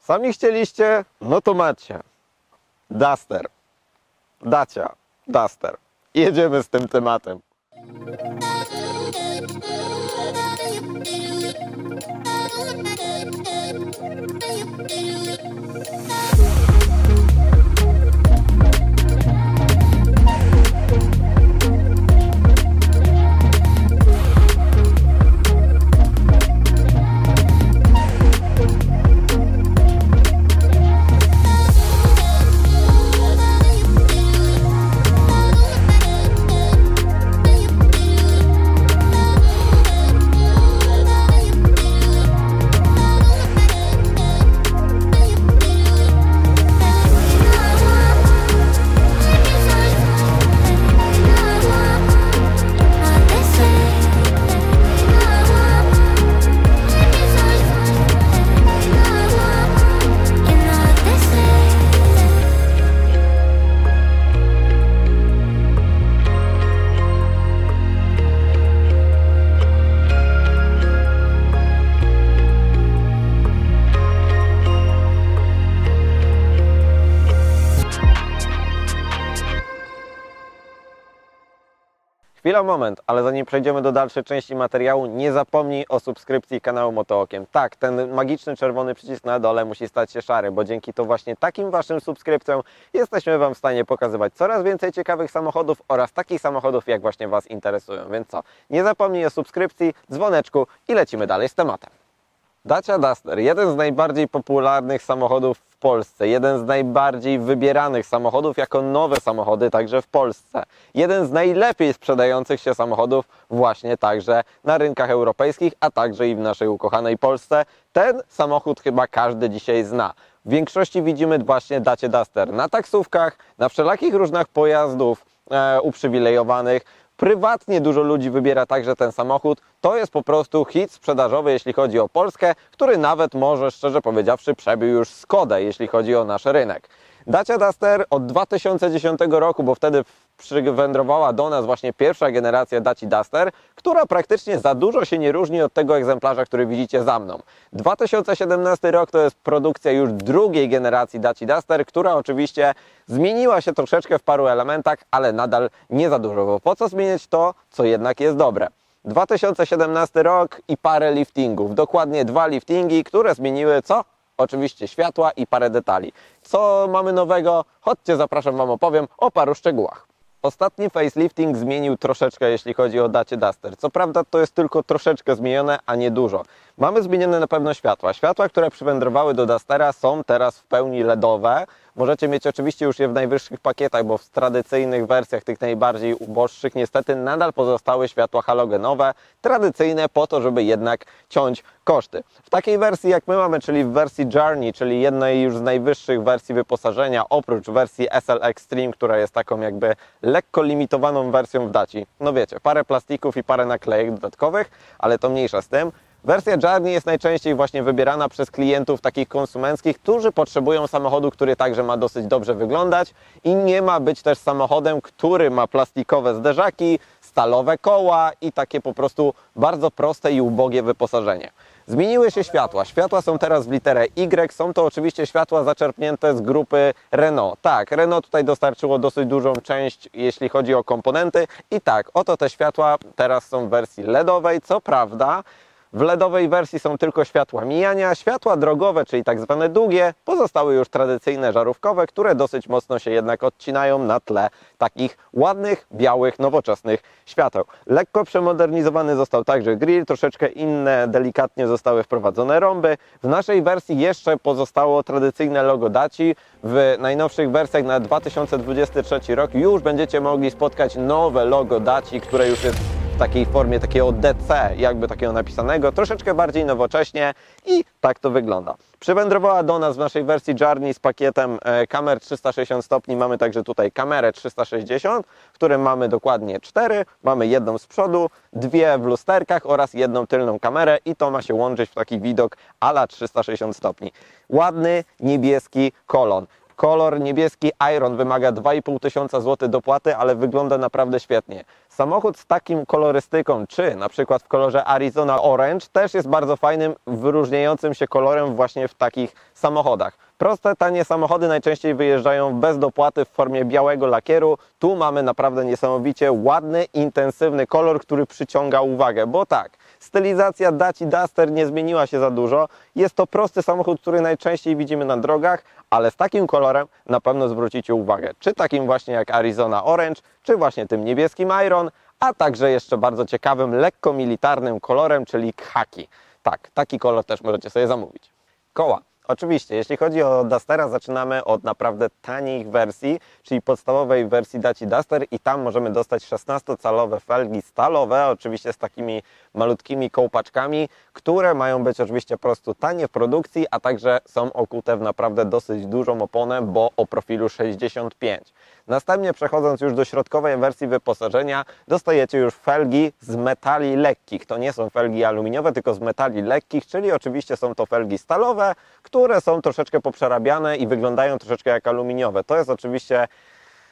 Sami chcieliście, no to macie. Duster. Dacia. Duster. Jedziemy z tym tematem. Chwila, moment, ale zanim przejdziemy do dalszej części materiału, nie zapomnij o subskrypcji kanału Motookiem. Tak, ten magiczny czerwony przycisk na dole musi stać się szary, bo dzięki to właśnie takim Waszym subskrypcjom jesteśmy Wam w stanie pokazywać coraz więcej ciekawych samochodów oraz takich samochodów, jak właśnie Was interesują. Więc co, nie zapomnij o subskrypcji, dzwoneczku i lecimy dalej z tematem. Dacia Duster, jeden z najbardziej popularnych samochodów w Polsce, jeden z najbardziej wybieranych samochodów jako nowe samochody także w Polsce. Jeden z najlepiej sprzedających się samochodów właśnie także na rynkach europejskich, a także i w naszej ukochanej Polsce. Ten samochód chyba każdy dzisiaj zna. W większości widzimy właśnie Dacia Duster na taksówkach, na wszelakich różnych pojazdów uprzywilejowanych. Prywatnie dużo ludzi wybiera także ten samochód. To jest po prostu hit sprzedażowy, jeśli chodzi o Polskę, który nawet może, szczerze powiedziawszy, przebił już Skodę, jeśli chodzi o nasz rynek. Dacia Duster od 2010 roku, bo wtedy przywędrowała do nas właśnie pierwsza generacja Dacia Duster, która praktycznie za dużo się nie różni od tego egzemplarza, który widzicie za mną. 2017 rok to jest produkcja już drugiej generacji Dacia Duster, która oczywiście zmieniła się troszeczkę w paru elementach, ale nadal nie za dużo, bo po co zmieniać to, co jednak jest dobre. 2017 rok i parę liftingów, dokładnie 2 liftingi, które zmieniły co? Oczywiście światła i parę detali. Co mamy nowego? Chodźcie, zapraszam, Wam opowiem o paru szczegółach. Ostatni facelifting zmienił troszeczkę, jeśli chodzi o Dacia Duster. Co prawda to jest tylko troszeczkę zmienione, a nie dużo. Mamy zmienione na pewno światła. Światła, które przywędrowały do Dustera, są teraz w pełni LEDowe. Możecie mieć oczywiście już je w najwyższych pakietach, bo w tradycyjnych wersjach, tych najbardziej uboższych, niestety nadal pozostały światła halogenowe, tradycyjne po to, żeby jednak ciąć koszty. W takiej wersji jak my mamy, czyli w wersji Journey, czyli jednej już z najwyższych wersji wyposażenia, oprócz wersji SL Extreme, która jest taką jakby lekko limitowaną wersją w Daci. No wiecie, parę plastików i parę naklejek dodatkowych, ale to mniejsza z tym. Wersja Journey jest najczęściej właśnie wybierana przez klientów takich konsumenckich, którzy potrzebują samochodu, który także ma dosyć dobrze wyglądać i nie ma być też samochodem, który ma plastikowe zderzaki, stalowe koła i takie po prostu bardzo proste i ubogie wyposażenie. Zmieniły się światła. Światła są teraz w literę Y. Są to oczywiście światła zaczerpnięte z grupy Renault. Tak, Renault tutaj dostarczyło dosyć dużą część, jeśli chodzi o komponenty. I tak, oto te światła teraz są w wersji LEDowej. Co prawda, w LEDowej wersji są tylko światła mijania. Światła drogowe, czyli tak zwane długie, pozostały już tradycyjne żarówkowe, które dosyć mocno się jednak odcinają na tle takich ładnych, białych, nowoczesnych świateł. Lekko przemodernizowany został także grill, troszeczkę inne, delikatnie zostały wprowadzone rąby. W naszej wersji jeszcze pozostało tradycyjne logo Daci. W najnowszych wersjach na 2023 rok już będziecie mogli spotkać nowe logo Daci, które już jest w takiej formie takiego DC, jakby takiego napisanego, troszeczkę bardziej nowocześnie i tak to wygląda. Przywędrowała do nas w naszej wersji Journey z pakietem kamer 360 stopni. Mamy także tutaj kamerę 360, w którym mamy dokładnie 4. Mamy jedną z przodu, 2 w lusterkach oraz jedną tylną kamerę i to ma się łączyć w taki widok a la 360 stopni. Ładny niebieski kolor. Kolor niebieski Iron wymaga 2500 zł dopłaty, ale wygląda naprawdę świetnie. Samochód z takim kolorystyką, czy na przykład w kolorze Arizona Orange, też jest bardzo fajnym, wyróżniającym się kolorem właśnie w takich samochodach. Proste, tanie samochody najczęściej wyjeżdżają bez dopłaty w formie białego lakieru. Tu mamy naprawdę niesamowicie ładny, intensywny kolor, który przyciąga uwagę, bo tak, stylizacja Daci Duster nie zmieniła się za dużo. Jest to prosty samochód, który najczęściej widzimy na drogach, ale z takim kolorem na pewno zwrócicie uwagę. Czy takim właśnie jak Arizona Orange, czy właśnie tym niebieskim Iron, a także jeszcze bardzo ciekawym, lekko militarnym kolorem, czyli khaki. Tak, taki kolor też możecie sobie zamówić. Koła. Oczywiście, jeśli chodzi o Dustera, zaczynamy od naprawdę tanich wersji, czyli podstawowej wersji Daci Duster i tam możemy dostać 16-calowe felgi stalowe, oczywiście z takimi malutkimi kołpaczkami, które mają być oczywiście po prostu tanie w produkcji, a także są okute w naprawdę dosyć dużą oponę, bo o profilu 65. Następnie przechodząc już do środkowej wersji wyposażenia, dostajecie już felgi z metali lekkich. To nie są felgi aluminiowe, tylko z metali lekkich, czyli oczywiście są to felgi stalowe, które są troszeczkę poprzerabiane i wyglądają troszeczkę jak aluminiowe. To jest oczywiście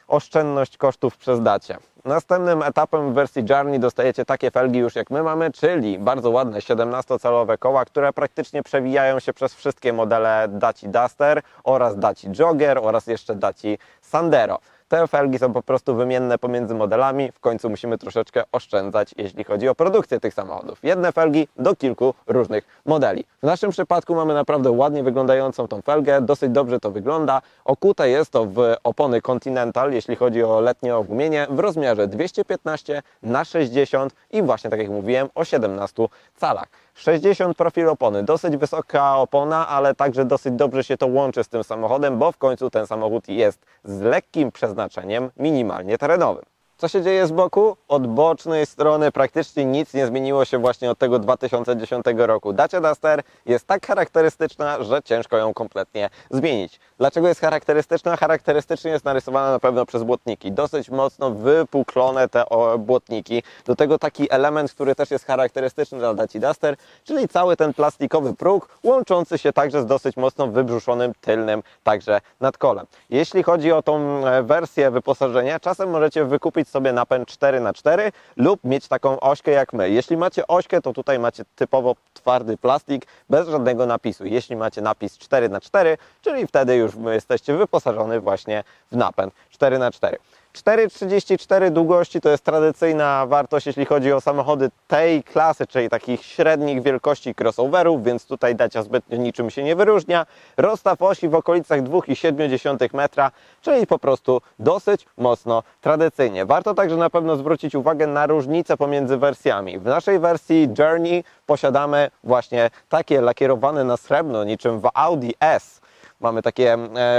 oszczędność kosztów przez Dacia. Następnym etapem w wersji Journey dostajecie takie felgi już jak my mamy, czyli bardzo ładne 17-calowe koła, które praktycznie przewijają się przez wszystkie modele Daci Duster oraz Daci Jogger oraz jeszcze Daci Sandero. Te felgi są po prostu wymienne pomiędzy modelami, w końcu musimy troszeczkę oszczędzać, jeśli chodzi o produkcję tych samochodów. Jedne felgi do kilku różnych modeli. W naszym przypadku mamy naprawdę ładnie wyglądającą tą felgę, dosyć dobrze to wygląda. Okute jest to w opony Continental, jeśli chodzi o letnie ogumienie, w rozmiarze 215 na 60 i właśnie tak jak mówiłem o 17 calach. 60 profil opony, dosyć wysoka opona, ale także dosyć dobrze się to łączy z tym samochodem, bo w końcu ten samochód jest z lekkim przeznaczeniem minimalnie terenowym. Co się dzieje z boku? Od bocznej strony praktycznie nic nie zmieniło się właśnie od tego 2010 roku. Dacia Duster jest tak charakterystyczna, że ciężko ją kompletnie zmienić. Dlaczego jest charakterystyczna? Charakterystycznie jest narysowana na pewno przez błotniki. Dosyć mocno wypuklone te błotniki. Do tego taki element, który też jest charakterystyczny dla Daci Duster, czyli cały ten plastikowy próg, łączący się także z dosyć mocno wybrzuszonym tylnym także nadkolem. Jeśli chodzi o tą wersję wyposażenia, czasem możecie wykupić sobie napęd 4x4 lub mieć taką ośkę jak my. Jeśli macie ośkę, to tutaj macie typowo twardy plastik bez żadnego napisu. Jeśli macie napis 4x4, czyli wtedy już jesteście wyposażony właśnie w napęd 4x4. 4,34 długości to jest tradycyjna wartość, jeśli chodzi o samochody tej klasy, czyli takich średnich wielkości crossoverów, więc tutaj Dacia zbytnio niczym się nie wyróżnia. Rozstaw osi w okolicach 2,7 metra, czyli po prostu dosyć mocno tradycyjnie. Warto także na pewno zwrócić uwagę na różnicę pomiędzy wersjami. W naszej wersji Journey posiadamy właśnie takie lakierowane na srebrno, niczym w Audi S. Mamy takie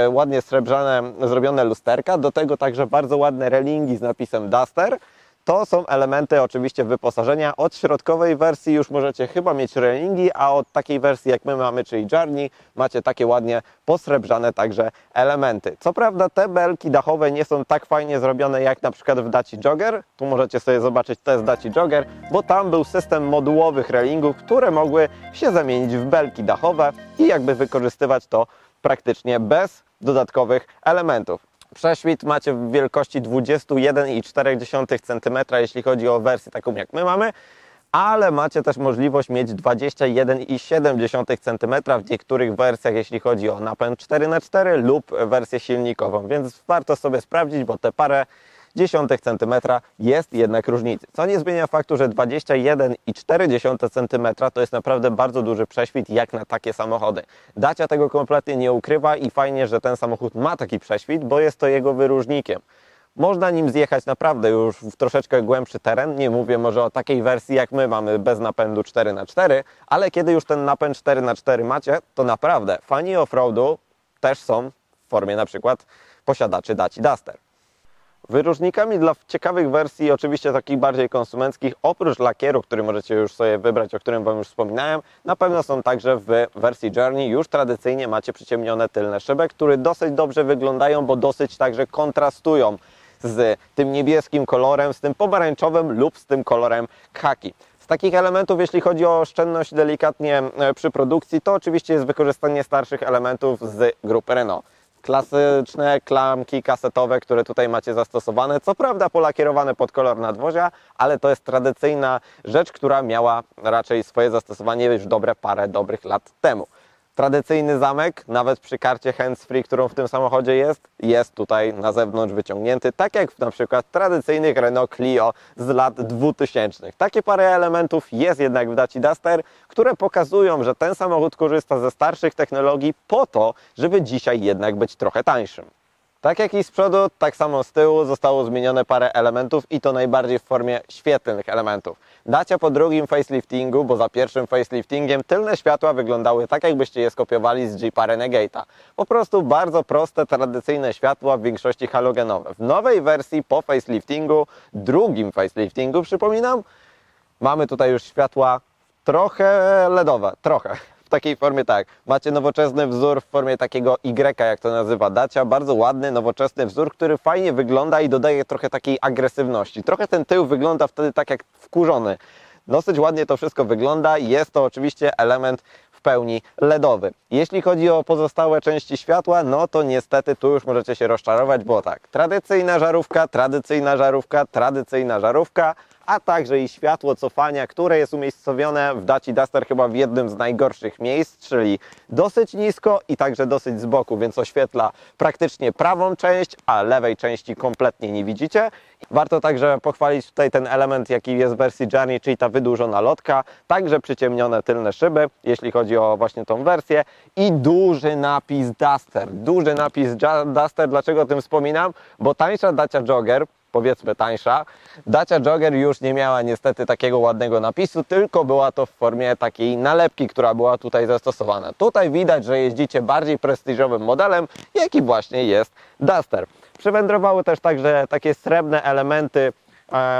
ładnie srebrzane zrobione lusterka, do tego także bardzo ładne relingi z napisem Duster. To są elementy oczywiście wyposażenia. Od środkowej wersji już możecie chyba mieć relingi, a od takiej wersji jak my mamy, czyli Journey, macie takie ładnie posrebrzane także elementy. Co prawda te belki dachowe nie są tak fajnie zrobione jak na przykład w Daci Jogger. Tu możecie sobie zobaczyć, to jest Daci Jogger, bo tam był system modułowych relingów, które mogły się zamienić w belki dachowe i jakby wykorzystywać to praktycznie bez dodatkowych elementów. Prześwit macie w wielkości 21,4 cm, jeśli chodzi o wersję taką jak my mamy, ale macie też możliwość mieć 21,7 cm w niektórych wersjach, jeśli chodzi o napęd 4x4 lub wersję silnikową, więc warto sobie sprawdzić, bo te parę dziesiątych centymetra jest jednak różnicy. Co nie zmienia faktu, że 21,4 cm to jest naprawdę bardzo duży prześwit jak na takie samochody. Dacia tego kompletnie nie ukrywa i fajnie, że ten samochód ma taki prześwit, bo jest to jego wyróżnikiem. Można nim zjechać naprawdę już w troszeczkę głębszy teren, nie mówię może o takiej wersji jak my mamy bez napędu 4x4, ale kiedy już ten napęd 4x4 macie, to naprawdę fani offroadu też są w formie na przykład posiadaczy Daci Duster. Wyróżnikami dla ciekawych wersji, oczywiście takich bardziej konsumenckich, oprócz lakieru, który możecie już sobie wybrać, o którym Wam już wspominałem, na pewno są także w wersji Journey. Już tradycyjnie macie przyciemnione tylne szyby, które dosyć dobrze wyglądają, bo dosyć także kontrastują z tym niebieskim kolorem, z tym pomarańczowym lub z tym kolorem khaki. Z takich elementów, jeśli chodzi o oszczędność delikatnie przy produkcji, to oczywiście jest wykorzystanie starszych elementów z grupy Renault. Klasyczne klamki kasetowe, które tutaj macie zastosowane, co prawda polakierowane pod kolor nadwozia, ale to jest tradycyjna rzecz, która miała raczej swoje zastosowanie już dobre parę dobrych lat temu. Tradycyjny zamek, nawet przy karcie hands-free, którą w tym samochodzie jest tutaj na zewnątrz wyciągnięty, tak jak w na przykład tradycyjnych Renault Clio z lat 2000. Takie parę elementów jest jednak w Dacia Duster, które pokazują, że ten samochód korzysta ze starszych technologii po to, żeby dzisiaj jednak być trochę tańszym. Tak jak i z przodu, tak samo z tyłu zostało zmienione parę elementów i to najbardziej w formie świetlnych elementów. Dacia po drugim faceliftingu, bo za pierwszym faceliftingiem tylne światła wyglądały tak, jakbyście je skopiowali z Jeepa Renegade'a. Po prostu bardzo proste, tradycyjne światła, w większości halogenowe. W nowej wersji po faceliftingu, drugim faceliftingu przypominam, mamy tutaj już światła trochę LEDowe, trochę. W takiej formie tak, macie nowoczesny wzór w formie takiego Y, jak to nazywa Dacia, bardzo ładny, nowoczesny wzór, który fajnie wygląda i dodaje trochę takiej agresywności. Trochę ten tył wygląda wtedy tak jak wkurzony. Dosyć ładnie to wszystko wygląda i jest to oczywiście element w pełni LEDowy. Jeśli chodzi o pozostałe części światła, no to niestety tu już możecie się rozczarować, bo tak, tradycyjna żarówka, tradycyjna żarówka, tradycyjna żarówka, a także i światło cofania, które jest umiejscowione w Dacia Duster chyba w jednym z najgorszych miejsc, czyli dosyć nisko i także dosyć z boku, więc oświetla praktycznie prawą część, a lewej części kompletnie nie widzicie. Warto także pochwalić tutaj ten element, jaki jest w wersji Journey, czyli ta wydłużona lotka, także przyciemnione tylne szyby, jeśli chodzi o właśnie tą wersję i duży napis Duster. Duży napis Duster, dlaczego o tym wspominam? Bo tańsza Dacia Jogger, powiedzmy tańsza, Dacia Jogger już nie miała niestety takiego ładnego napisu, tylko była to w formie takiej nalepki, która była tutaj zastosowana. Tutaj widać, że jeździcie bardziej prestiżowym modelem, jaki właśnie jest Duster. Przywędrowały też także takie srebrne elementy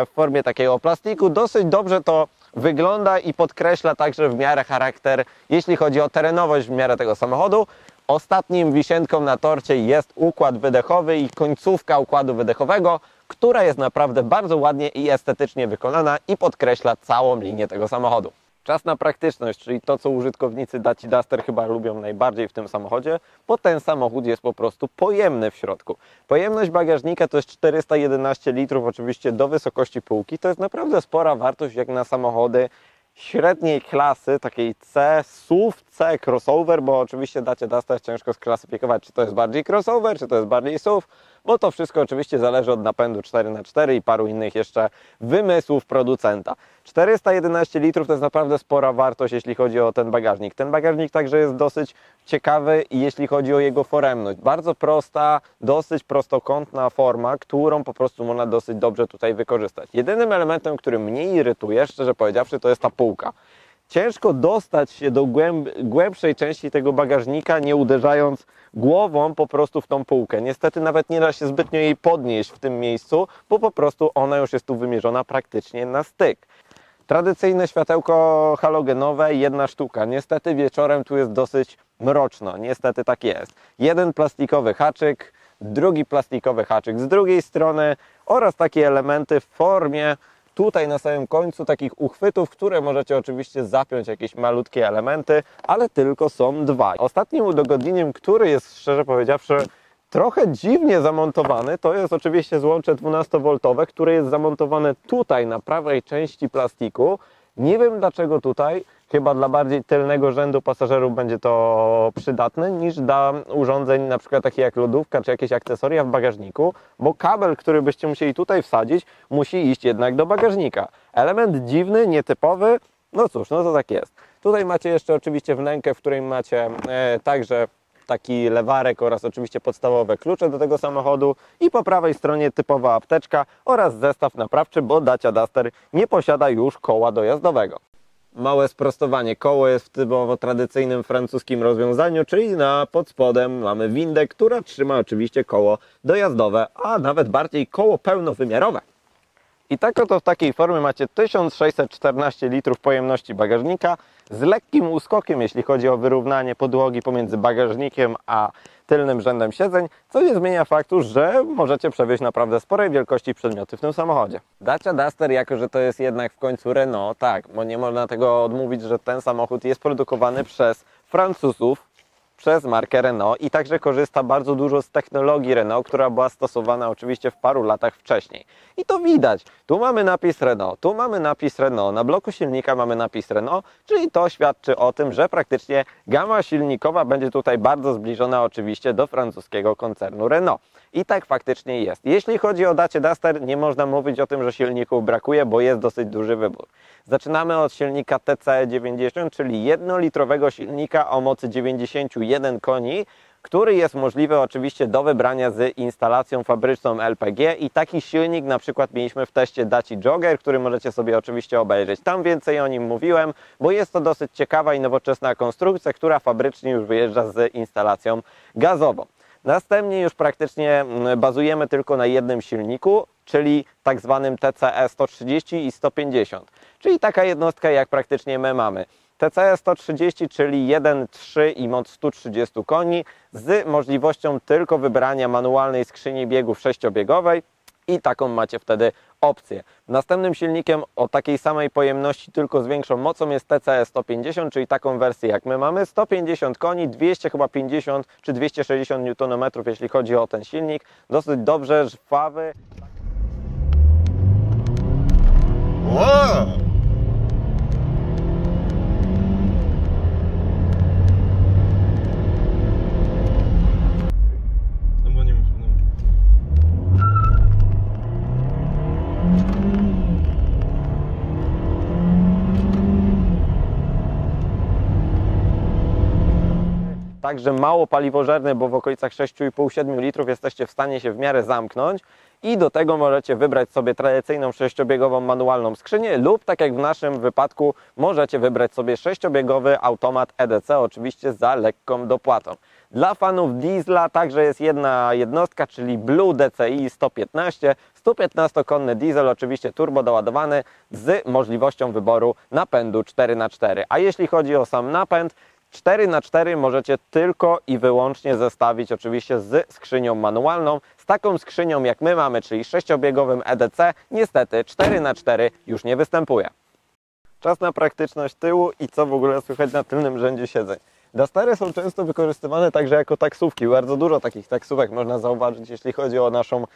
w formie takiego plastiku. Dosyć dobrze to wygląda i podkreśla także w miarę charakter, jeśli chodzi o terenowość w miarę tego samochodu. Ostatnim wisienką na torcie jest układ wydechowy i końcówka układu wydechowego, która jest naprawdę bardzo ładnie i estetycznie wykonana i podkreśla całą linię tego samochodu. Czas na praktyczność, czyli to, co użytkownicy Dacia Duster chyba lubią najbardziej w tym samochodzie, bo ten samochód jest po prostu pojemny w środku. Pojemność bagażnika to jest 411 litrów, oczywiście do wysokości półki. To jest naprawdę spora wartość jak na samochody średniej klasy, takiej C, SUV, C crossover, bo oczywiście Dacia Duster ciężko sklasyfikować, czy to jest bardziej crossover, czy to jest bardziej SUV, bo to wszystko oczywiście zależy od napędu 4x4 i paru innych jeszcze wymysłów producenta. 411 litrów to jest naprawdę spora wartość, jeśli chodzi o ten bagażnik. Ten bagażnik także jest dosyć ciekawy, jeśli chodzi o jego foremność. Bardzo prosta, dosyć prostokątna forma, którą po prostu można dosyć dobrze tutaj wykorzystać. Jedynym elementem, który mnie irytuje, szczerze powiedziawszy, to jest ta półka. Ciężko dostać się do głębszej części tego bagażnika, nie uderzając głową po prostu w tą półkę. Niestety nawet nie da się zbytnio jej podnieść w tym miejscu, bo po prostu ona już jest tu wymierzona praktycznie na styk. Tradycyjne światełko halogenowe, jedna sztuka. Niestety wieczorem tu jest dosyć mroczno. Niestety tak jest. Jeden plastikowy haczyk, drugi plastikowy haczyk z drugiej strony oraz takie elementy w formie tutaj na samym końcu takich uchwytów, które możecie oczywiście zapiąć jakieś malutkie elementy, ale tylko są dwa. Ostatnim udogodnieniem, który jest szczerze powiedziawszy trochę dziwnie zamontowany, to jest oczywiście złącze 12V, które jest zamontowane tutaj na prawej części plastiku. Nie wiem dlaczego tutaj, chyba dla bardziej tylnego rzędu pasażerów będzie to przydatne niż dla urządzeń na przykład takich jak lodówka czy jakieś akcesoria w bagażniku, bo kabel, który byście musieli tutaj wsadzić, musi iść jednak do bagażnika. Element dziwny, nietypowy, no cóż, no to tak jest. Tutaj macie jeszcze oczywiście wnękę, w której macie także taki lewarek oraz oczywiście podstawowe klucze do tego samochodu i po prawej stronie typowa apteczka oraz zestaw naprawczy, bo Dacia Duster nie posiada już koła dojazdowego. Małe sprostowanie. Koło jest w typowo tradycyjnym francuskim rozwiązaniu, czyli pod spodem mamy windę, która trzyma oczywiście koło dojazdowe, a nawet bardziej koło pełnowymiarowe. I tak oto w takiej formie macie 1614 litrów pojemności bagażnika z lekkim uskokiem, jeśli chodzi o wyrównanie podłogi pomiędzy bagażnikiem a tylnym rzędem siedzeń, co nie zmienia faktu, że możecie przewieźć naprawdę sporej wielkości przedmioty w tym samochodzie. Dacia Duster, jako że to jest jednak w końcu Renault, tak, bo nie można tego odmówić, że ten samochód jest produkowany przez Francuzów, przez markę Renault i także korzysta bardzo dużo z technologii Renault, która była stosowana oczywiście w paru latach wcześniej. I to widać. Tu mamy napis Renault, tu mamy napis Renault, na bloku silnika mamy napis Renault, czyli to świadczy o tym, że praktycznie gama silnikowa będzie tutaj bardzo zbliżona oczywiście do francuskiego koncernu Renault. I tak faktycznie jest. Jeśli chodzi o Dacia Duster, nie można mówić o tym, że silników brakuje, bo jest dosyć duży wybór. Zaczynamy od silnika TCE 90, czyli jednolitrowego silnika o mocy 91 koni, który jest możliwy oczywiście do wybrania z instalacją fabryczną LPG i taki silnik na przykład mieliśmy w teście Daci Jogger, który możecie sobie oczywiście obejrzeć. Tam więcej o nim mówiłem, bo jest to dosyć ciekawa i nowoczesna konstrukcja, która fabrycznie już wyjeżdża z instalacją gazową. Następnie już praktycznie bazujemy tylko na jednym silniku, czyli tak zwanym TCE 130 i 150, czyli taka jednostka jak praktycznie my mamy. TCE 130, czyli 1.3 i moc 130 koni z możliwością tylko wybrania manualnej skrzyni biegów sześciobiegowej i taką macie wtedy opcję. Następnym silnikiem o takiej samej pojemności, tylko z większą mocą jest TCE 150, czyli taką wersję jak my mamy. 150 koni, 250 czy 260 Nm, jeśli chodzi o ten silnik. Dosyć dobrze, żwawy. Wow! No bo nie muszę, no. Także mało paliwożerny, bo w okolicach 6,5-7 litrów jesteście w stanie się w miarę zamknąć i do tego możecie wybrać sobie tradycyjną sześciobiegową manualną skrzynię lub tak jak w naszym wypadku możecie wybrać sobie sześciobiegowy automat EDC, oczywiście za lekką dopłatą. Dla fanów diesla także jest jedna jednostka, czyli Blue DCI 115, 115-konny diesel, oczywiście turbo doładowany z możliwością wyboru napędu 4x4. A jeśli chodzi o sam napęd, 4x4 możecie tylko i wyłącznie zestawić oczywiście z skrzynią manualną. Z taką skrzynią jak my mamy, czyli sześciobiegowym EDC, niestety 4x4 już nie występuje. Czas na praktyczność tyłu i co w ogóle słychać na tylnym rzędzie siedzeń. Dustery są często wykorzystywane także jako taksówki. Bardzo dużo takich taksówek można zauważyć, jeśli chodzi o naszą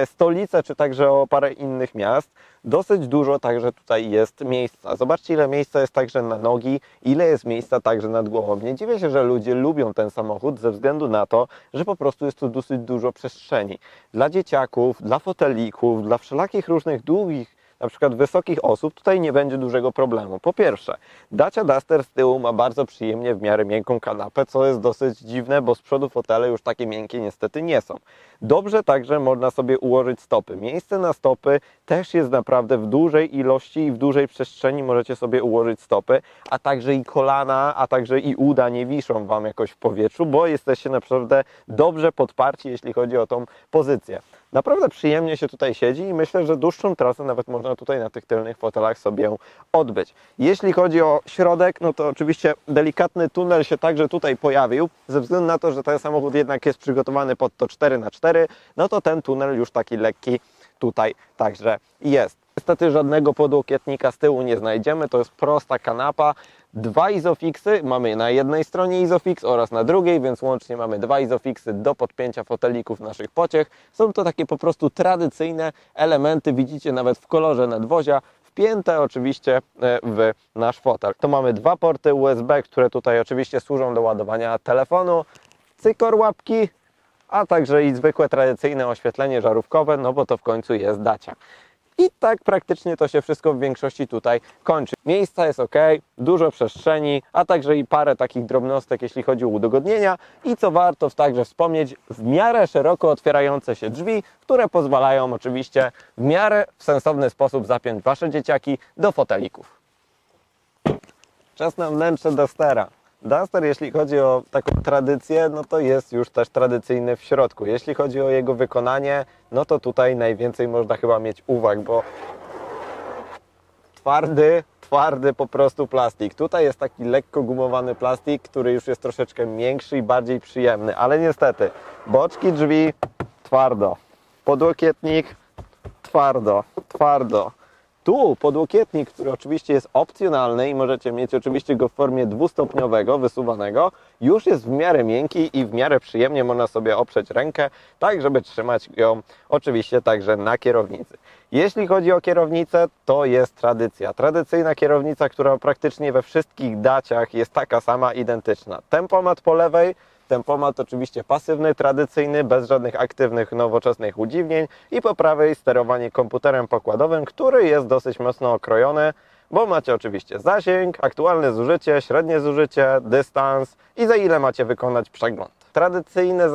stolicę, czy także o parę innych miast. Dosyć dużo także tutaj jest miejsca. Zobaczcie, ile miejsca jest także na nogi, ile jest miejsca także nad głową. Nie dziwię się, że ludzie lubią ten samochód ze względu na to, że po prostu jest tu dosyć dużo przestrzeni. Dla dzieciaków, dla fotelików, dla wszelakich różnych długich, na przykład wysokich osób, tutaj nie będzie dużego problemu. Po pierwsze, Dacia Duster z tyłu ma bardzo przyjemnie w miarę miękką kanapę, co jest dosyć dziwne, bo z przodu fotele już takie miękkie niestety nie są. Dobrze także można sobie ułożyć stopy. Miejsce na stopy też jest naprawdę w dużej ilości i w dużej przestrzeni możecie sobie ułożyć stopy, a także i kolana, a także i uda nie wiszą Wam jakoś w powietrzu, bo jesteście naprawdę dobrze podparci, jeśli chodzi o tą pozycję. Naprawdę przyjemnie się tutaj siedzi i myślę, że dłuższą trasę nawet można tutaj na tych tylnych fotelach sobie odbyć. Jeśli chodzi o środek, no to oczywiście delikatny tunel się także tutaj pojawił, ze względu na to, że ten samochód jednak jest przygotowany pod to 4x4, no to ten tunel już taki lekki tutaj także jest. Niestety żadnego podłokietnika z tyłu nie znajdziemy, to jest prosta kanapa. Dwa izofixy, mamy na jednej stronie izofix oraz na drugiej, więc łącznie mamy dwa izofixy do podpięcia fotelików naszych pociech. Są to takie po prostu tradycyjne elementy, widzicie nawet w kolorze nadwozia, wpięte oczywiście w nasz fotel. To mamy dwa porty USB, które tutaj oczywiście służą do ładowania telefonu, cykor łapki, a także i zwykłe tradycyjne oświetlenie żarówkowe, no bo to w końcu jest Dacia. I tak praktycznie to się wszystko w większości tutaj kończy. Miejsca jest ok, dużo przestrzeni, a także i parę takich drobnostek, jeśli chodzi o udogodnienia. I co warto także wspomnieć, w miarę szeroko otwierające się drzwi, które pozwalają oczywiście w miarę w sensowny sposób zapiąć Wasze dzieciaki do fotelików. Czas na wnętrze Dustera. Duster, jeśli chodzi o taką tradycję, no to jest już też tradycyjny w środku. Jeśli chodzi o jego wykonanie, no to tutaj najwięcej można chyba mieć uwag, bo twardy po prostu plastik. Tutaj jest taki lekko gumowany plastik, który już jest troszeczkę większy i bardziej przyjemny, ale niestety boczki drzwi twardo, podłokietnik twardo, Tu podłokietnik, który oczywiście jest opcjonalny i możecie mieć oczywiście go w formie dwustopniowego, wysuwanego, już jest w miarę miękki i w miarę przyjemnie można sobie oprzeć rękę, tak żeby trzymać ją oczywiście także na kierownicy. Jeśli chodzi o kierownicę, to jest tradycja. Tradycyjna kierownica, która praktycznie we wszystkich daciach jest taka sama, identyczna. Tempomat po lewej, tempomat oczywiście pasywny, tradycyjny, bez żadnych aktywnych, nowoczesnych udziwnień i po prawej sterowanie komputerem pokładowym, który jest dosyć mocno okrojony, bo macie oczywiście zasięg, aktualne zużycie, średnie zużycie, dystans i za ile macie wykonać przegląd. Tradycyjne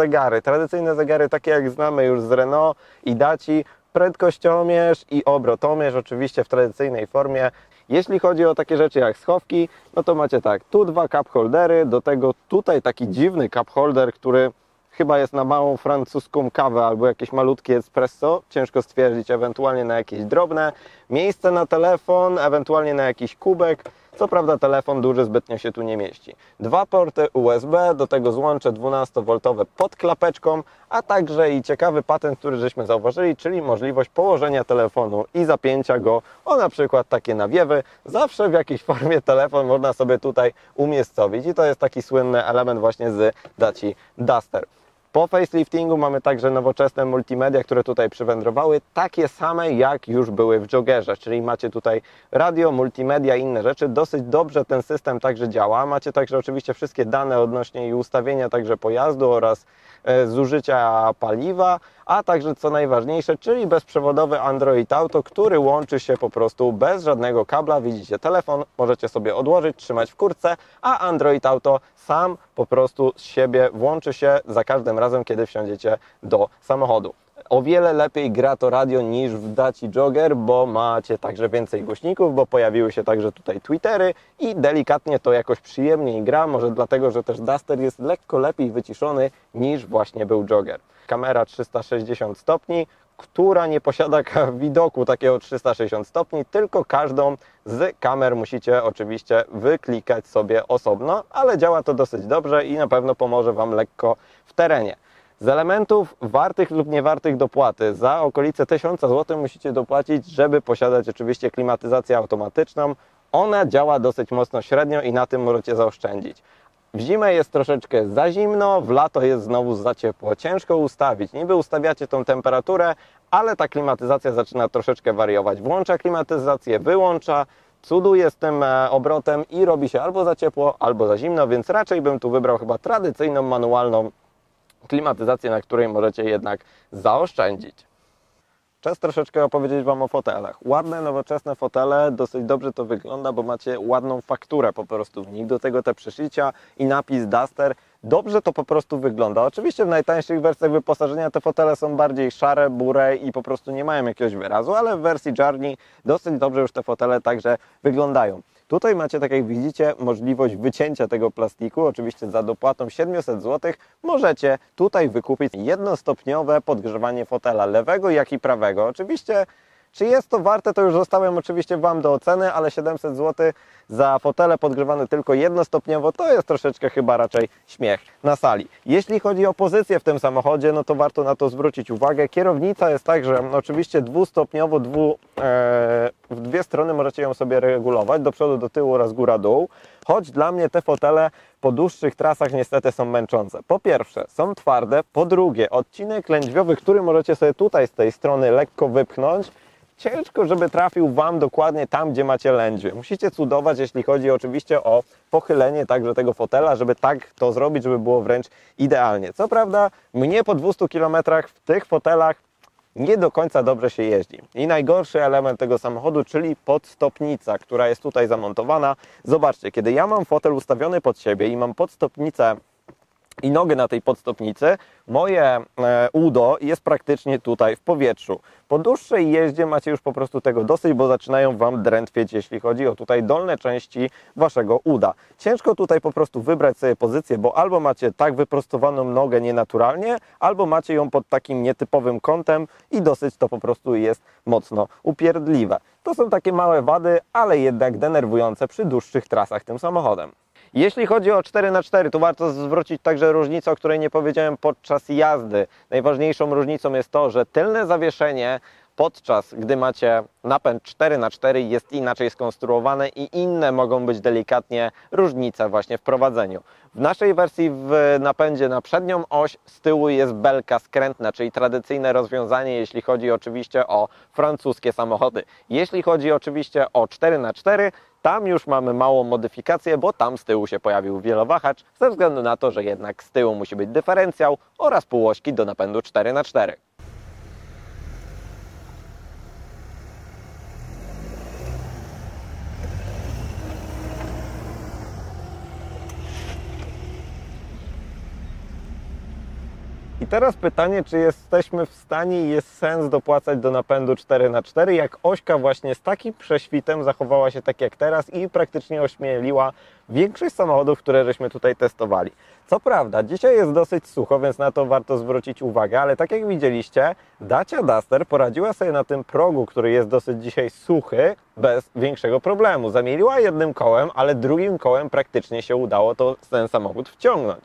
zegary takie jak znamy już z Renault i Daci, prędkościomierz i obrotomierz oczywiście w tradycyjnej formie. Jeśli chodzi o takie rzeczy jak schowki, no to macie tak, tu dwa cup holdery, do tego tutaj taki dziwny cup holder, który chyba jest na małą francuską kawę albo jakieś malutkie espresso, ciężko stwierdzić, ewentualnie na jakieś drobne, miejsce na telefon, ewentualnie na jakiś kubek. Co prawda telefon duży zbytnio się tu nie mieści. Dwa porty USB, do tego złącze 12V pod klapeczką, a także i ciekawy patent, który żeśmy zauważyli, czyli możliwość położenia telefonu i zapięcia go o na przykład takie nawiewy. Zawsze w jakiejś formie telefon można sobie tutaj umiejscowić i to jest taki słynny element właśnie z Daci Duster. Po faceliftingu mamy także nowoczesne multimedia, które tutaj przywędrowały, takie same jak już były w Joggerze, czyli macie tutaj radio, multimedia i inne rzeczy. Dosyć dobrze ten system także działa. Macie także oczywiście wszystkie dane odnośnie i ustawienia także pojazdu oraz zużycia paliwa, a także co najważniejsze, czyli bezprzewodowy Android Auto, który łączy się po prostu bez żadnego kabla. Widzicie telefon, możecie sobie odłożyć, trzymać w kurtce, a Android Auto sam po prostu z siebie włączy się za każdym razem, kiedy wsiądziecie do samochodu. O wiele lepiej gra to radio niż w Daci Jogger, bo macie także więcej głośników, bo pojawiły się także tutaj tweetery i delikatnie to jakoś przyjemniej gra, może dlatego, że też Duster jest lekko lepiej wyciszony niż właśnie był Jogger. Kamera 360 stopni, która nie posiada widoku takiego 360 stopni, tylko każdą z kamer musicie oczywiście wyklikać sobie osobno, ale działa to dosyć dobrze i na pewno pomoże Wam lekko w terenie. Z elementów wartych lub niewartych dopłaty za okolice 1000 zł musicie dopłacić, żeby posiadać oczywiście klimatyzację automatyczną. Ona działa dosyć mocno średnio i na tym możecie zaoszczędzić. W zimę jest troszeczkę za zimno, w lato jest znowu za ciepło. Ciężko ustawić. Niby ustawiacie tą temperaturę, ale ta klimatyzacja zaczyna troszeczkę wariować. Włącza klimatyzację, wyłącza, cuduje z tym obrotem i robi się albo za ciepło, albo za zimno, więc raczej bym tu wybrał chyba tradycyjną, manualną klimatyzację, na której możecie jednak zaoszczędzić. Czas troszeczkę opowiedzieć Wam o fotelach. Ładne, nowoczesne fotele, dosyć dobrze to wygląda, bo macie ładną fakturę po prostu w nich. Do tego te przeszycia i napis Duster. Dobrze to po prostu wygląda. Oczywiście w najtańszych wersjach wyposażenia te fotele są bardziej szare, bure i po prostu nie mają jakiegoś wyrazu, ale w wersji Journey dosyć dobrze już te fotele także wyglądają. Tutaj macie, tak jak widzicie, możliwość wycięcia tego plastiku, oczywiście za dopłatą 700 zł możecie tutaj wykupić jednostopniowe podgrzewanie fotela lewego, jak i prawego. Oczywiście, czy jest to warte, to już zostawiam oczywiście Wam do oceny, ale 700 zł za fotele podgrzewane tylko jednostopniowo to jest troszeczkę chyba raczej śmiech na sali. Jeśli chodzi o pozycję w tym samochodzie, no to warto na to zwrócić uwagę. Kierownica jest tak, że oczywiście dwustopniowo, w dwie strony możecie ją sobie regulować, do przodu, do tyłu oraz góra-dół. Choć dla mnie te fotele po dłuższych trasach niestety są męczące. Po pierwsze, są twarde, po drugie, odcinek lędźwiowy, który możecie sobie tutaj z tej strony lekko wypchnąć, ciężko, żeby trafił Wam dokładnie tam, gdzie macie lędźwie. Musicie cudować, jeśli chodzi oczywiście o pochylenie także tego fotela, żeby tak to zrobić, żeby było wręcz idealnie. Co prawda, mnie po 200 km w tych fotelach nie do końca dobrze się jeździ. I najgorszy element tego samochodu, czyli podstopnica, która jest tutaj zamontowana. Zobaczcie, kiedy ja mam fotel ustawiony pod siebie i mam podstopnicę i nogę na tej podstopnicy, moje udo jest praktycznie tutaj w powietrzu. Po dłuższej jeździe macie już po prostu tego dosyć, bo zaczynają Wam drętwieć, jeśli chodzi o tutaj dolne części Waszego uda. Ciężko tutaj po prostu wybrać sobie pozycję, bo albo macie tak wyprostowaną nogę nienaturalnie, albo macie ją pod takim nietypowym kątem i dosyć to po prostu jest mocno upierdliwe. To są takie małe wady, ale jednak denerwujące przy dłuższych trasach tym samochodem. Jeśli chodzi o 4x4, to warto zwrócić także różnicę, o której nie powiedziałem podczas jazdy. Najważniejszą różnicą jest to, że tylne zawieszenie podczas gdy macie napęd 4x4 jest inaczej skonstruowane i inne mogą być delikatnie różnice właśnie w prowadzeniu. W naszej wersji w napędzie na przednią oś z tyłu jest belka skrętna, czyli tradycyjne rozwiązanie, jeśli chodzi oczywiście o francuskie samochody. Jeśli chodzi oczywiście o 4x4, tam już mamy małą modyfikację, bo tam z tyłu się pojawił wielowahacz, ze względu na to, że jednak z tyłu musi być dyferencjał oraz półośki do napędu 4x4. I teraz pytanie, czy jesteśmy w stanie i jest sens dopłacać do napędu 4x4, jak ośka właśnie z takim prześwitem zachowała się tak jak teraz i praktycznie ośmieliła większość samochodów, które żeśmy tutaj testowali. Co prawda, dzisiaj jest dosyć sucho, więc na to warto zwrócić uwagę, ale tak jak widzieliście, Dacia Duster poradziła sobie na tym progu, który jest dosyć dzisiaj suchy, bez większego problemu. Zamieliła jednym kołem, ale drugim kołem praktycznie się udało ten samochód wciągnąć.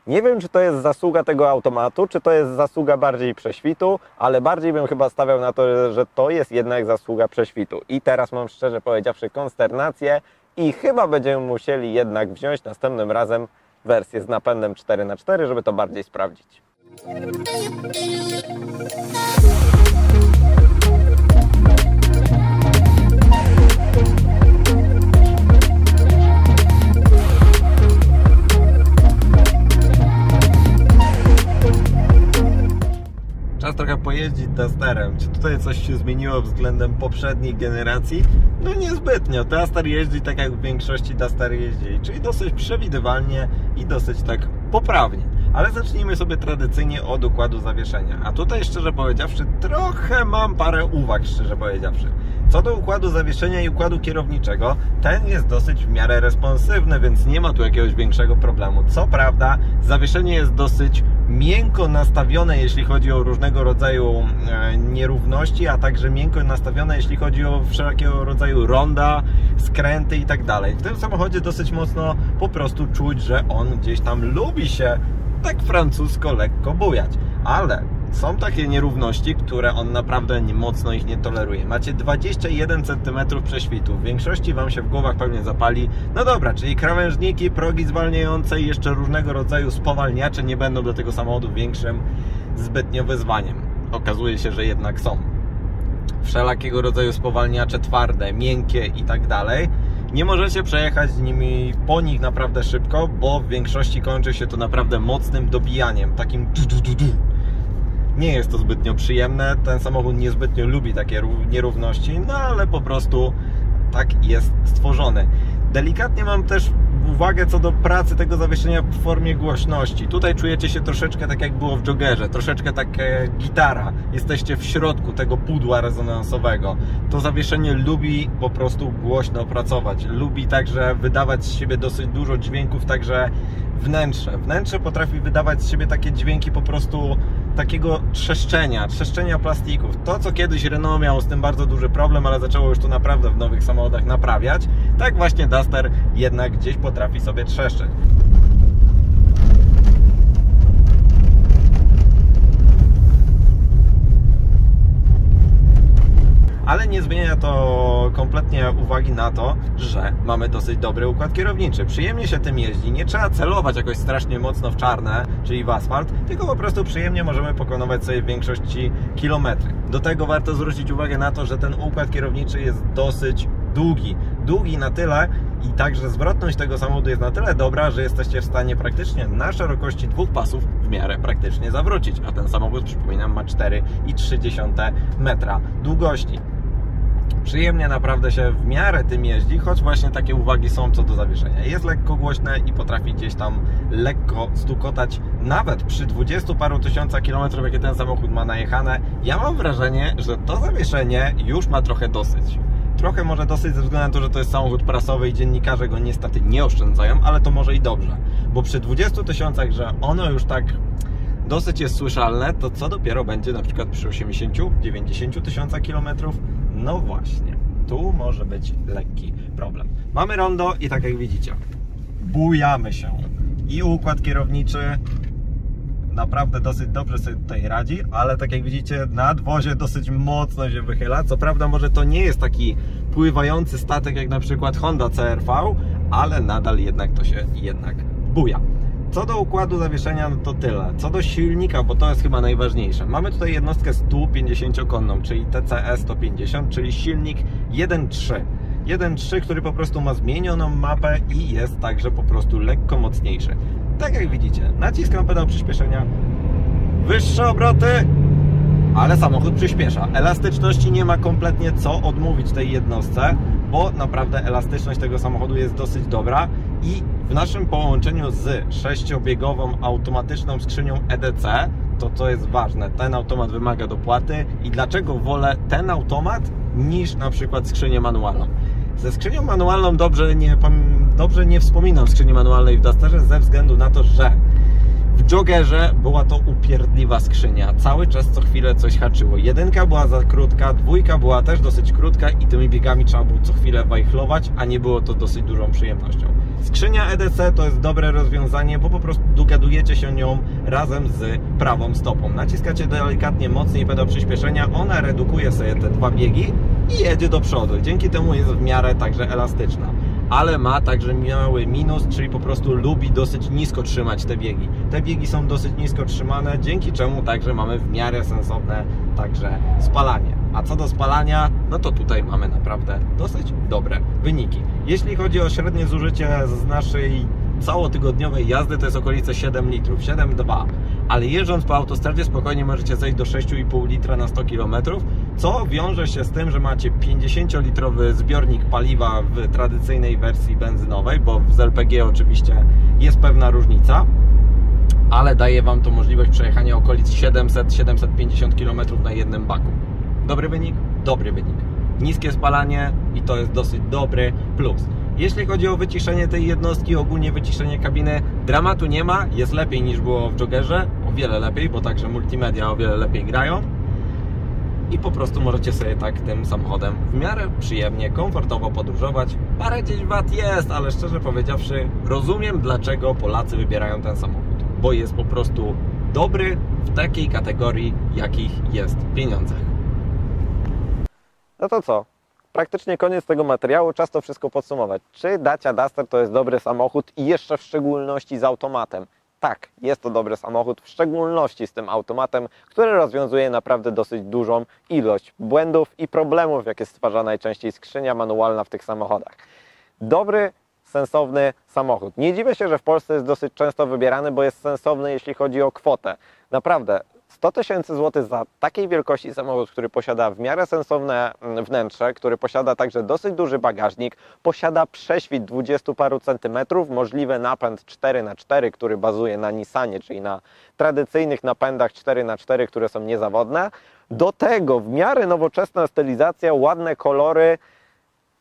Nie wiem, czy to jest zasługa tego automatu, czy to jest zasługa bardziej prześwitu, ale bardziej bym chyba stawiał na to, że to jest jednak zasługa prześwitu. I teraz mam szczerze powiedziawszy konsternację i chyba będziemy musieli jednak wziąć następnym razem wersję z napędem 4x4, żeby to bardziej sprawdzić. Czas trochę pojeździć Dusterem. Czy tutaj coś się zmieniło względem poprzedniej generacji? No niezbytnio. Duster jeździ tak jak w większości Dustery jeździli, czyli dosyć przewidywalnie i dosyć tak poprawnie. Ale zacznijmy sobie tradycyjnie od układu zawieszenia. A tutaj szczerze powiedziawszy trochę mam parę uwag, szczerze powiedziawszy. Co do układu zawieszenia i układu kierowniczego, ten jest dosyć w miarę responsywny, więc nie ma tu jakiegoś większego problemu. Co prawda zawieszenie jest dosyć miękko nastawione, jeśli chodzi o różnego rodzaju nierówności, a także miękko nastawione, jeśli chodzi o wszelkiego rodzaju ronda, skręty i tak dalej. W tym samochodzie dosyć mocno po prostu czuć, że on gdzieś tam lubi się tak francusko lekko bujać, ale są takie nierówności, które on naprawdę mocno ich nie toleruje. Macie 21 cm prześwitu. W większości Wam się w głowach pewnie zapali. No dobra, czyli krawężniki, progi zwalniające i jeszcze różnego rodzaju spowalniacze nie będą do tego samochodu większym zbytnio wyzwaniem. Okazuje się, że jednak są. Wszelakiego rodzaju spowalniacze twarde, miękkie i tak dalej. Nie możecie przejechać po nich naprawdę szybko, bo w większości kończy się to naprawdę mocnym dobijaniem, takim nie jest to zbytnio przyjemne, ten samochód niezbytnio lubi takie nierówności, no ale po prostu tak jest stworzony. Delikatnie mam też uwagę co do pracy tego zawieszenia w formie głośności. Tutaj czujecie się troszeczkę tak jak było w Joggerze, troszeczkę tak gitara. Jesteście w środku tego pudła rezonansowego. To zawieszenie lubi po prostu głośno pracować. Lubi także wydawać z siebie dosyć dużo dźwięków, także wnętrze. Wnętrze potrafi wydawać z siebie takie dźwięki po prostu takiego trzeszczenia plastików. To, co kiedyś Renault miało z tym bardzo duży problem, ale zaczęło już to naprawdę w nowych samochodach naprawiać, tak właśnie Duster jednak gdzieś potrafi sobie trzeszczeć. Ale nie zmienia to kompletnie uwagi na to, że mamy dosyć dobry układ kierowniczy. Przyjemnie się tym jeździ, nie trzeba celować jakoś strasznie mocno w czarne, czyli w asfalt, tylko po prostu przyjemnie możemy pokonywać sobie w większości kilometry. Do tego warto zwrócić uwagę na to, że ten układ kierowniczy jest dosyć długi. Długi na tyle i także zwrotność tego samochodu jest na tyle dobra, że jesteście w stanie praktycznie na szerokości 2 pasów w miarę praktycznie zawrócić. A ten samochód, przypominam, ma 4,3 metra długości. Przyjemnie naprawdę się w miarę tym jeździ, choć właśnie takie uwagi są co do zawieszenia. Jest lekko głośne i potrafi gdzieś tam lekko stukotać, nawet przy 20 paru tysiącach kilometrów, jakie ten samochód ma najechane. Ja mam wrażenie, że to zawieszenie już ma trochę dosyć. Trochę może dosyć ze względu na to, że to jest samochód prasowy i dziennikarze go niestety nie oszczędzają, ale to może i dobrze, bo przy 20 tysiącach, że ono już tak dosyć jest słyszalne, to co dopiero będzie na przykład przy 80-90 tysiącach kilometrów? No właśnie, tu może być lekki problem. Mamy rondo i tak jak widzicie, bujamy się. I układ kierowniczy naprawdę dosyć dobrze sobie tutaj radzi, ale tak jak widzicie, nadwozie dosyć mocno się wychyla. Co prawda może to nie jest taki pływający statek jak na przykład Honda CR-V, ale nadal jednak to się buja. Co do układu zawieszenia, no to tyle. Co do silnika, bo to jest chyba najważniejsze. Mamy tutaj jednostkę 150-konną, czyli TCE 150, czyli silnik 1.3. 1.3, który po prostu ma zmienioną mapę i jest także po prostu lekko mocniejszy. Tak jak widzicie, naciskam pedał przyspieszenia, wyższe obroty, ale samochód przyspiesza. Elastyczności nie ma kompletnie co odmówić tej jednostce, bo naprawdę elastyczność tego samochodu jest dosyć dobra i w naszym połączeniu z 6-biegową automatyczną skrzynią EDC, to jest ważne, ten automat wymaga dopłaty i dlaczego wolę ten automat niż na przykład skrzynię manualną. Ze skrzynią manualną dobrze nie wspominam skrzyni manualnej w Dusterze ze względu na to, że w Joggerze była to upierdliwa skrzynia. Cały czas co chwilę coś haczyło. 1 była za krótka, 2 była też dosyć krótka i tymi biegami trzeba było co chwilę wajchlować, a nie było to dosyć dużą przyjemnością. Skrzynia EDC to jest dobre rozwiązanie, bo po prostu dogadujecie się nią razem z prawą stopą. Naciskacie delikatnie mocniej pedał przyspieszenia, ona redukuje sobie te 2 biegi i jedzie do przodu. Dzięki temu jest w miarę także elastyczna. Ale ma także mały minus, czyli po prostu lubi dosyć nisko trzymać te biegi. Te biegi są dosyć nisko trzymane, dzięki czemu także mamy w miarę sensowne także spalanie. A co do spalania, no to tutaj mamy naprawdę dosyć dobre wyniki. Jeśli chodzi o średnie zużycie z naszej całotygodniowej jazdy, to jest okolice 7 litrów, 7,2. Ale jeżdżąc po autostradzie spokojnie możecie zejść do 6,5 litra na 100 km, co wiąże się z tym, że macie 50-litrowy zbiornik paliwa w tradycyjnej wersji benzynowej, bo z LPG oczywiście jest pewna różnica, ale daje Wam to możliwość przejechania okolic 700-750 km na jednym baku. Dobry wynik? Dobry wynik. Niskie spalanie i to jest dosyć dobry plus. Jeśli chodzi o wyciszenie tej jednostki, ogólnie wyciszenie kabiny, dramatu nie ma, jest lepiej niż było w Joggerze, o wiele lepiej, bo także multimedia o wiele lepiej grają i po prostu możecie sobie tak tym samochodem w miarę przyjemnie, komfortowo podróżować. Parę gdzieś wad jest, ale szczerze powiedziawszy rozumiem, dlaczego Polacy wybierają ten samochód, bo jest po prostu dobry w takiej kategorii, jakich jest w pieniądzach. No to co? Praktycznie koniec tego materiału, czas to wszystko podsumować. Czy Dacia Duster to jest dobry samochód i jeszcze w szczególności z automatem? Tak, jest to dobry samochód, w szczególności z tym automatem, który rozwiązuje naprawdę dosyć dużą ilość błędów i problemów, jakie stwarza najczęściej skrzynia manualna w tych samochodach. Dobry, sensowny samochód. Nie dziwię się, że w Polsce jest dosyć często wybierany, bo jest sensowny, jeśli chodzi o kwotę. Naprawdę, 100 000 złotych za takiej wielkości samochód, który posiada w miarę sensowne wnętrze, który posiada także dosyć duży bagażnik, posiada prześwit 20 paru centymetrów, możliwy napęd 4x4, który bazuje na Nissanie, czyli na tradycyjnych napędach 4x4, które są niezawodne. Do tego w miarę nowoczesna stylizacja, ładne kolory,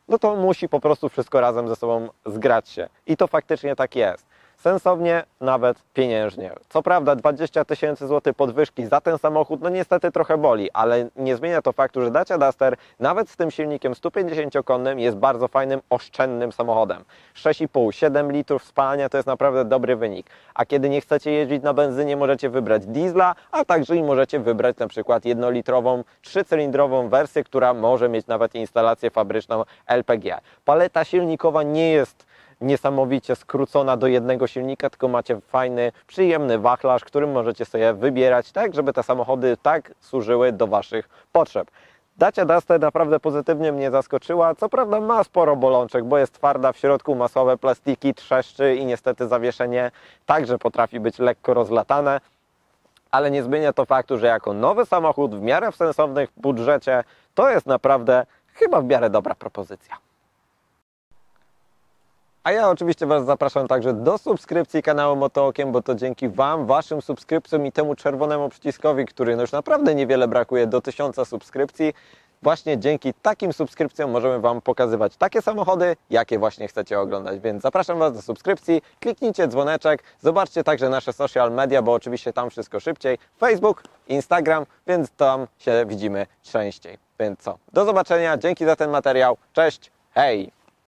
no to musi po prostu wszystko razem ze sobą zgrać się. I to faktycznie tak jest. Sensownie, nawet pieniężnie. Co prawda 20 000 złotych podwyżki za ten samochód, no niestety trochę boli, ale nie zmienia to faktu, że Dacia Duster nawet z tym silnikiem 150-konnym jest bardzo fajnym, oszczędnym samochodem. 6,5-7 litrów spalania to jest naprawdę dobry wynik. A kiedy nie chcecie jeździć na benzynie, możecie wybrać diesla, a także i możecie wybrać na przykład 1-litrową, 3-cylindrową wersję, która może mieć nawet instalację fabryczną LPG. Paleta silnikowa nie jest niesamowicie skrócona do jednego silnika, tylko macie fajny, przyjemny wachlarz, którym możecie sobie wybierać tak, żeby te samochody tak służyły do Waszych potrzeb. Dacia Duster naprawdę pozytywnie mnie zaskoczyła. Co prawda ma sporo bolączek, bo jest twarda w środku, masowe plastiki, trzeszczy i niestety zawieszenie także potrafi być lekko rozlatane, ale nie zmienia to faktu, że jako nowy samochód w miarę w sensownym budżecie to jest naprawdę chyba w miarę dobra propozycja. A ja oczywiście Was zapraszam także do subskrypcji kanału Motookiem, bo to dzięki Wam, Waszym subskrypcjom i temu czerwonemu przyciskowi, który no już naprawdę niewiele brakuje do 1000 subskrypcji, właśnie dzięki takim subskrypcjom możemy Wam pokazywać takie samochody, jakie właśnie chcecie oglądać. Więc zapraszam Was do subskrypcji, kliknijcie dzwoneczek, zobaczcie także nasze social media, bo oczywiście tam wszystko szybciej. Facebook, Instagram, więc tam się widzimy częściej. Więc co? Do zobaczenia, dzięki za ten materiał, cześć, hej!